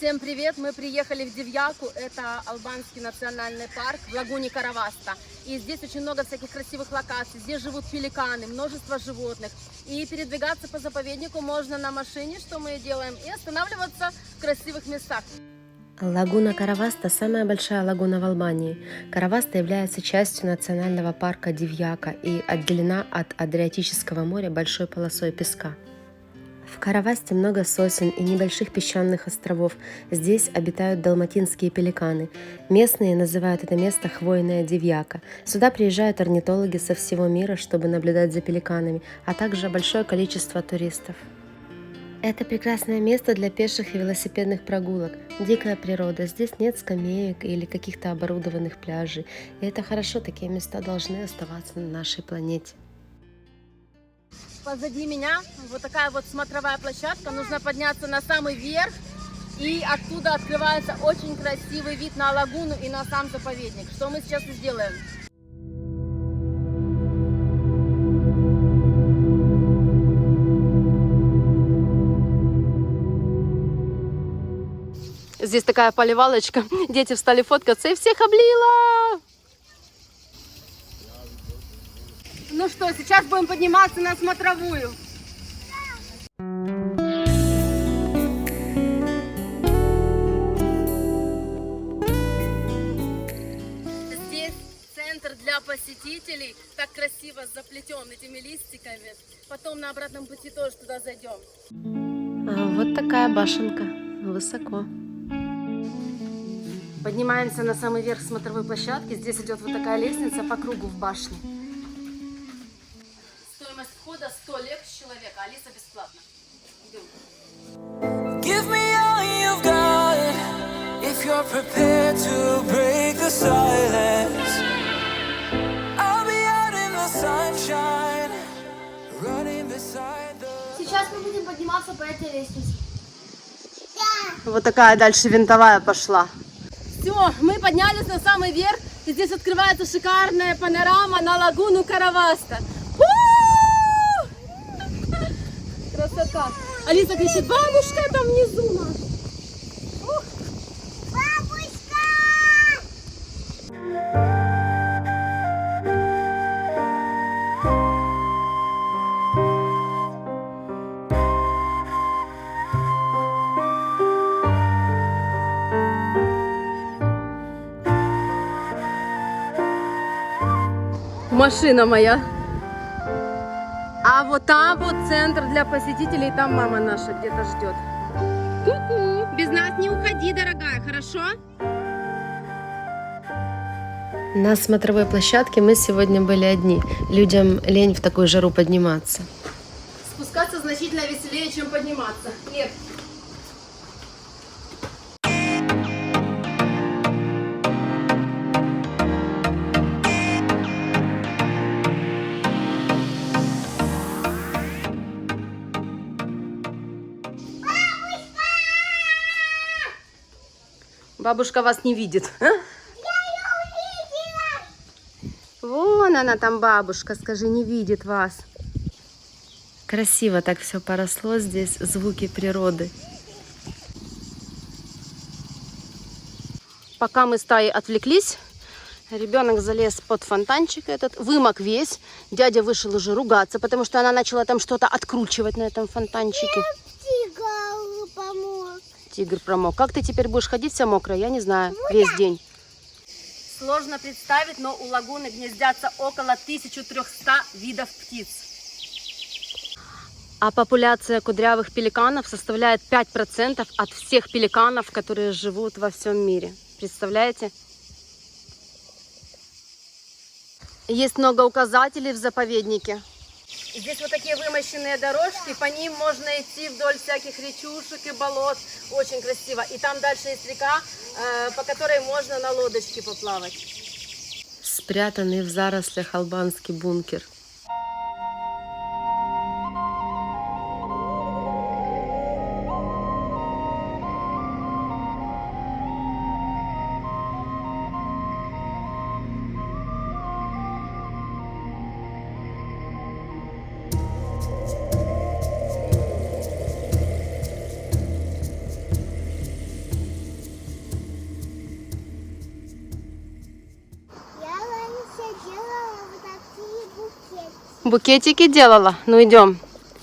Всем привет! Мы приехали в Дивьяку, это албанский национальный парк в лагуне Караваста. И здесь очень много всяких красивых локаций, здесь живут пеликаны, множество животных. И передвигаться по заповеднику можно на машине, что мы и делаем, и останавливаться в красивых местах. Лагуна Караваста – самая большая лагуна в Албании. Караваста является частью национального парка Дивьяка и отделена от Адриатического моря большой полосой песка. В Каравасте много сосен и небольших песчаных островов. Здесь обитают далматинские пеликаны. Местные называют это место «Хвойная Дивьяка». Сюда приезжают орнитологи со всего мира, чтобы наблюдать за пеликанами, а также большое количество туристов. Это прекрасное место для пеших и велосипедных прогулок. Дикая природа, здесь нет скамеек или каких-то оборудованных пляжей. И это хорошо, такие места должны оставаться на нашей планете. Позади меня вот такая вот смотровая площадка. Нужно подняться на самый верх, и оттуда открывается очень красивый вид на лагуну и на сам заповедник. Что мы сейчас и сделаем. Здесь такая поливалочка. Дети встали фоткаться и всех облила. Ну что, сейчас будем подниматься на смотровую. Здесь центр для посетителей. Так красиво заплетен этими листиками. Потом на обратном пути тоже туда зайдем. Вот такая башенка. Высоко. Поднимаемся на самый верх смотровой площадки. Здесь идет вот такая лестница по кругу в башне. Стоимость входа 100 лек с человека. Алиса бесплатно. Идем. Give me all you've got if you're prepared to break the silence. I'll be out in the sunshine, running beside the... Сейчас мы будем подниматься по этой лестнице. Вот такая дальше винтовая пошла. Все, мы поднялись на самый верх, и здесь открывается шикарная панорама на лагуну Караваста. Красота! Алиса кричит: бабушка там внизу наша. Машина моя. А вот там вот центр для посетителей, там мама наша где-то ждет. Ку-ку, без нас не уходи, дорогая, хорошо? На смотровой площадке мы сегодня были одни. Людям лень в такую жару подниматься. Спускаться значительно веселее, чем подниматься. Нет. Бабушка вас не видит. А? Вон она там, бабушка, скажи, не видит вас. Красиво так все поросло здесь, звуки природы. Пока мы с Таей отвлеклись, ребенок залез под фонтанчик этот, вымок весь. Дядя вышел уже ругаться, потому что она начала там что-то откручивать на этом фонтанчике. Тигр помог. Тигр промок. Как ты теперь будешь ходить вся мокрая? Я не знаю. Весь день. Сложно представить, но у лагуны гнездятся около 1300 видов птиц. А популяция кудрявых пеликанов составляет 5% от всех пеликанов, которые живут во всем мире. Представляете? Есть много указателей в заповеднике. Здесь вот такие вымощенные дорожки, по ним можно идти вдоль всяких речушек и болот. Очень красиво. И там дальше есть река, по которой можно на лодочке поплавать. Спрятанный в зарослях албанский бункер. Букетики делала? Ну идем.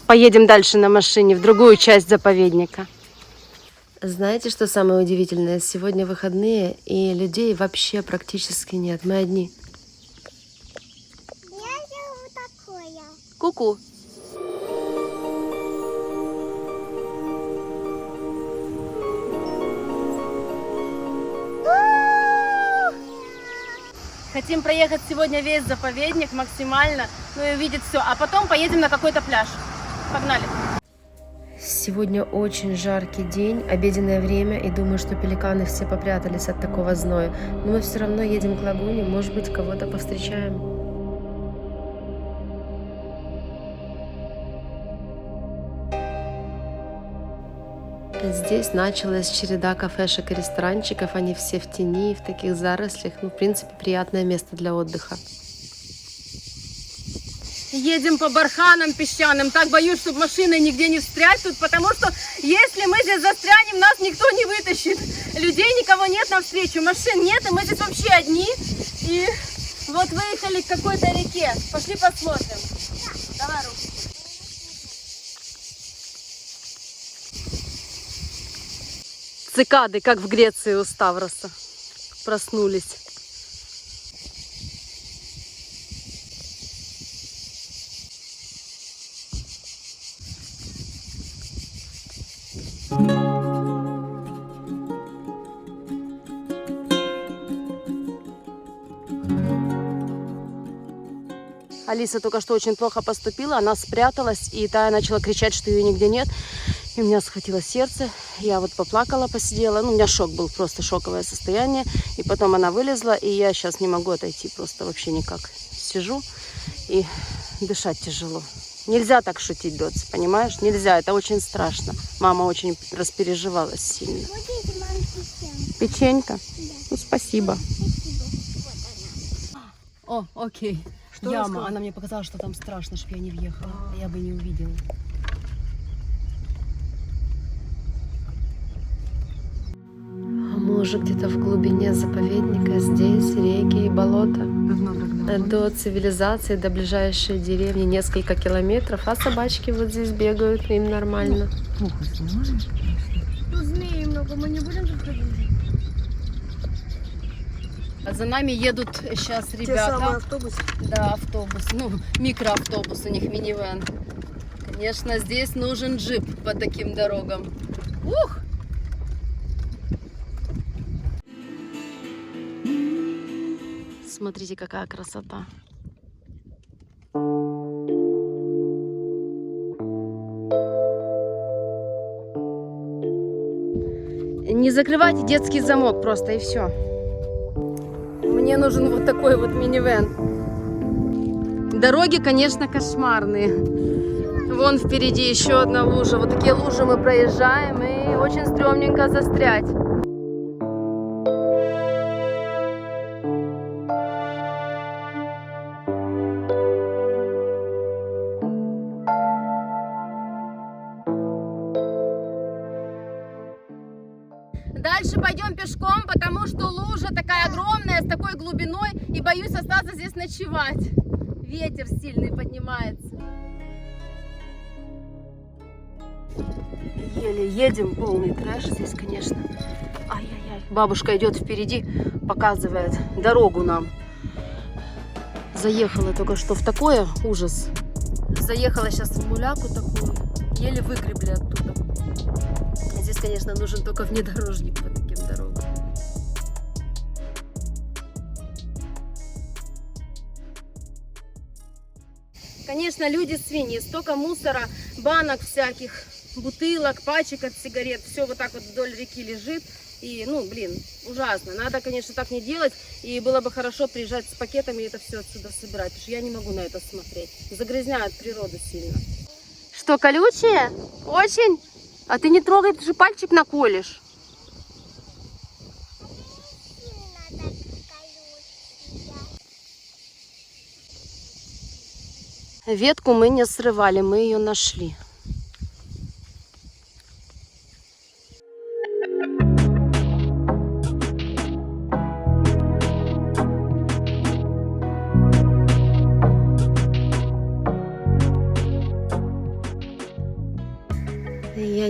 Поедем дальше на машине в другую часть заповедника. Знаете, что самое удивительное? Сегодня выходные, и людей вообще практически нет. Мы одни. Я делаю такое. Ку-ку. Хотим проехать сегодня весь заповедник максимально, ну и увидеть все. А потом поедем на какой-то пляж. Погнали. Сегодня очень жаркий день, обеденное время, и думаю, что пеликаны все попрятались от такого зноя. Но мы все равно едем к лагуне, может быть, кого-то повстречаем. Здесь началась череда кафешек и ресторанчиков, они все в тени, в таких зарослях. Ну, в принципе, приятное место для отдыха. Едем по барханам песчаным. Так боюсь, чтобы машины нигде не встрять тут, потому что если мы здесь застрянем, нас никто не вытащит. Людей никого нет навстречу, машин нет, и мы здесь вообще одни. И вот выехали к какой-то реке. Пошли посмотрим. Давай руку. Цикады, как в Греции у Ставроса, проснулись. Алиса только что очень плохо поступила, она спряталась, и Тая начала кричать, что ее нигде нет. И у меня схватило сердце, я вот поплакала, посидела, ну у меня шок был, просто шоковое состояние. И потом она вылезла, и я сейчас не могу отойти, просто вообще никак. Сижу, и дышать тяжело. Нельзя так шутить, Доц, понимаешь? Нельзя, это очень страшно. Мама очень распереживалась сильно. Вот эти мама печеньки. Печенька? Да. Ну, спасибо. Спасибо. Вот она. О, окей. Что Яма. рассказала? Она мне показала, что там страшно, чтобы я не въехала. Я бы не увидела. Мы уже где-то в глубине заповедника. Здесь реки и болота. До цивилизации, до ближайшей деревни несколько километров. А собачки вот здесь бегают, им нормально. Тут змеи много, мы не будем тут ходить? А за нами едут сейчас ребята. автобусы. Да, автобус. Ну, микроавтобус, у них минивэн. Конечно, здесь нужен джип по таким дорогам. Ух! Смотрите, какая красота. Не закрывайте детский замок просто, и все. Мне нужен вот такой вот минивэн. Дороги, конечно, кошмарные. Вон впереди еще одна лужа. Вот такие лужи мы проезжаем, и очень стрёмненько застрять. Дальше пойдем пешком, потому что лужа такая огромная, с такой глубиной, и боюсь остаться здесь ночевать. Ветер сильный поднимается. Еле едем, полный трэш здесь, конечно. Ай-яй-яй. Бабушка идет впереди, показывает дорогу нам. Заехала только что в такое, ужас. Заехала сейчас в муляку такую, еле выгребли оттуда. Здесь, конечно, нужен только внедорожник по таким дорогам. Конечно, люди свиньи, столько мусора, банок всяких, бутылок, пачек от сигарет, все вот так вот вдоль реки лежит. И, ну, блин, ужасно. Надо, конечно, так не делать. И было бы хорошо приезжать с пакетами и это все отсюда собирать. Потому что я не могу на это смотреть. Загрязняют природу сильно. Что, колючие? Очень? А ты не трогай, ты же пальчик наколешь. Ветку мы не срывали, мы ее нашли.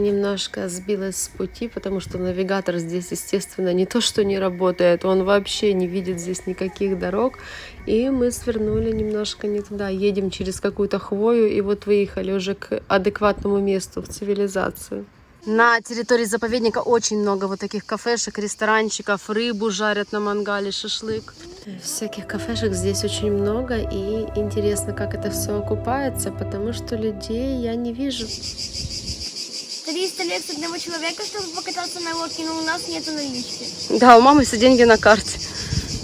немножко сбилась с пути, потому что навигатор здесь, естественно, не то что не работает, он вообще не видит здесь никаких дорог. И мы свернули немножко не туда, едем через какую-то хвою и вот выехали уже к адекватному месту, в цивилизацию. На территории заповедника очень много вот таких кафешек, ресторанчиков, рыбу жарят на мангале, шашлык. Всяких кафешек здесь очень много, и интересно, как это все окупается, потому что людей я не вижу. 300 лет с одного человека, чтобы покататься на лодке, но у нас нету налички. Да, у мамы все деньги на карте.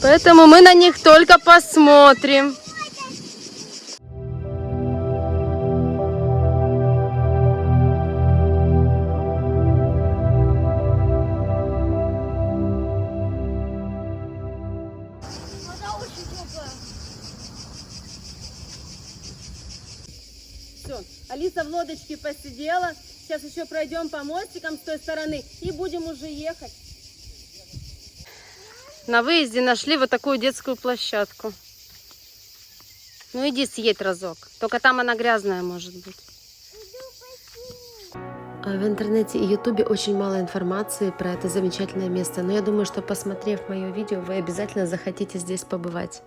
Поэтому мы на них только посмотрим. Вода очень теплая. Все, Алиса в лодочке посидела. Сейчас еще пройдем по мостикам с той стороны и будем уже ехать. На выезде нашли вот такую детскую площадку. Ну иди съедь разок. Только там она грязная может быть. В интернете и ютубе очень мало информации про это замечательное место. Но я думаю, что посмотрев мое видео, вы обязательно захотите здесь побывать.